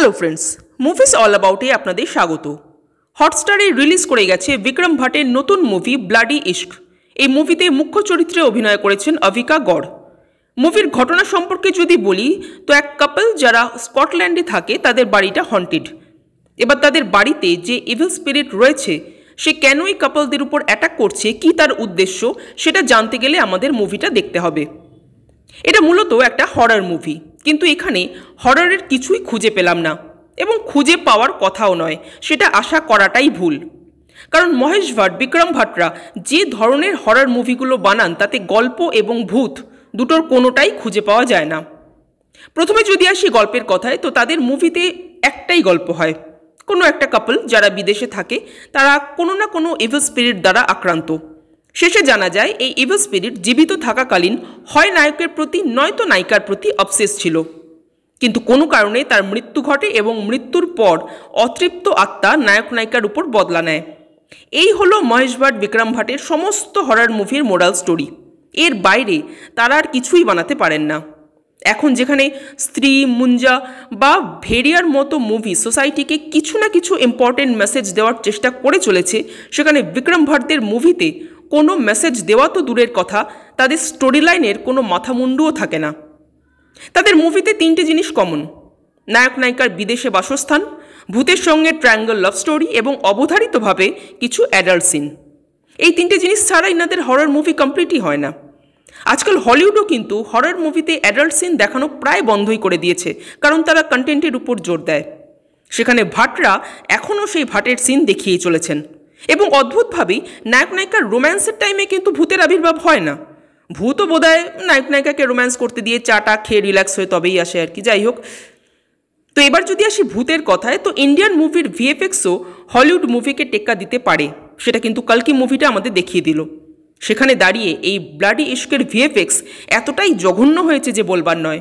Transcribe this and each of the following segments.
Hello friends, movies all অ্যাবাউটে আপনাদের স্বাগত। হটস্টারে release করে গেছে বিক্রম ভাটের নতুন মুভি ব্লাডি ইশক। এই মুভিতে মুখ্য চরিত্রে অভিনয় করেছেন অভিকা গড়। মুভির ঘটনা সম্পর্কে যদি বলি তো এক কাপল যারা স্কটল্যান্ডে থাকে তাদের বাড়িটা হন্টেড। এবার তাদের বাড়িতে যে ইভিল স্পিরিট রয়েছে সে কেনই কাপলদের উপর অ্যাটাক করছে, কি তার উদ্দেশ্য, সেটা জানতে গেলে আমাদের মুভিটা দেখতে হবে। এটা মূলত একটা হরর মুভি, কিন্তু এখানে হররের কিছুই খুঁজে পেলাম না এবং খুঁজে পাওয়ার কথাও নয়, সেটা আশা করাটাই ভুল। কারণ মহেশ ভাট, বিক্রম ভাটরা যে ধরনের হরর মুভিগুলো বানান তাতে গল্প এবং ভূত দুটোর কোনোটাই খুঁজে পাওয়া যায় না। প্রথমে যদি আসি গল্পের কথায়, তো তাদের মুভিতে একটাই গল্প হয়, কোনো একটা কাপল যারা বিদেশে থাকে তারা কোনো না কোনো ইভিল স্পিরিট দ্বারা আক্রান্ত। শেষে জানা যায় এই ইভিল স্পিরিট জীবিত থাকাকালীন হয় নায়কের প্রতি নয়তো নায়িকার প্রতি অবসেস ছিল, কিন্তু কোনো কারণে তার মৃত্যু ঘটে এবং মৃত্যুর পর অতৃপ্ত আত্মা নায়ক নায়িকার উপর বদলা নেয়। এই হলো মহেশ ভাট, বিক্রম ভাটের সমস্ত হরর মুভির মোরাল স্টোরি। এর বাইরে তারা আর কিছুই বানাতে পারেন না। এখন যেখানে স্ত্রী, মুঞ্জা বা ভেরিয়ার মতো মুভি সোসাইটিকে কিছু না কিছু ইম্পর্টেন্ট মেসেজ দেওয়ার চেষ্টা করে চলেছে, সেখানে বিক্রম ভাটদের মুভিতে কোনো মেসেজ দেওয়া তো দূরের কথা, তাদের স্টোরি লাইনের কোনো মাথামুন্ডুও থাকে না। তাদের মুভিতে তিনটে জিনিস কমন: নায়ক নায়িকার বিদেশে বাসস্থান, ভূতের সঙ্গে ট্রায়াঙ্গল লাভ স্টোরি এবং অবধারিতভাবে কিছু অ্যাডাল্ট সিন। এই তিনটে জিনিস ছাড়া ইনাদের হরর মুভি কমপ্লিটই হয় না। আজকাল হলিউডও কিন্তু হরর মুভিতে অ্যাডাল্ট সিন দেখানো প্রায় বন্ধই করে দিয়েছে, কারণ তারা কন্টেন্টের উপর জোর দেয়। সেখানে ভাটরা এখনও সেই ভাটের সিন দেখিয়েই চলেছেন এবং অদ্ভুতভাবেই নায়ক নায়িকার রোম্যান্সের টাইমে কিন্তু ভূতের আবির্ভাব হয় না। ভূতও বোধহয় নায়ক নায়িকাকে রোম্যান্স করতে দিয়ে চাটা খেয়ে রিল্যাক্স হয়ে তবেই আসে আর কি। যাই হোক, তো এবার যদি আসি ভূতের কথায়, তো ইন্ডিয়ান মুভির ভিএফএক্সও হলিউড মুভিকে টেক্কা দিতে পারে, সেটা কিন্তু কালকি মুভিটা আমাদের দেখিয়ে দিল। সেখানে দাঁড়িয়ে এই ব্লাডি ইশকের ভিএফএক্স এতটাই জঘন্য হয়েছে যে বলবার নয়।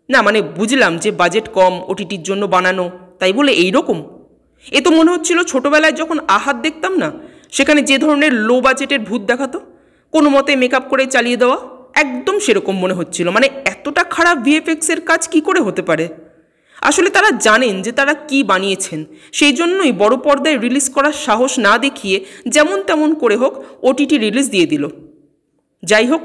না মানে বুঝলাম যে বাজেট কম, ওটিটির জন্য বানানো, তাই বলে এই রকম? এ তো মনে হচ্ছিল ছোটোবেলায় যখন আহাত দেখতাম না, সেখানে যে ধরনের লো বাজেটের ভূত দেখাতো, কোনো মতে মেকআপ করে চালিয়ে দেওয়া, একদম সেরকম মনে হচ্ছিল। মানে এতটা খারাপ ভিএফএক্সের কাজ কি করে হতে পারে? আসলে তারা জানেন যে তারা কি বানিয়েছেন, সেই জন্যই বড় পর্দায় রিলিজ করার সাহস না দেখিয়ে যেমন তেমন করে হোক ওটিটি রিলিজ দিয়ে দিল। যাই হোক,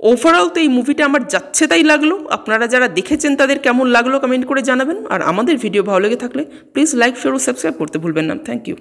ওভারঅল তো এই মুভিটা আমার যাচ্ছে তাই লাগলো। আপনারা যারা দেখেছেন তাদের কেমন লাগলো কমেন্ট করে জানাবেন। আর আমাদের ভিডিও ভালো লেগে থাকলে প্লিজ লাইক, শেয়ার ও সাবস্ক্রাইব করতে ভুলবেন না। Thank you.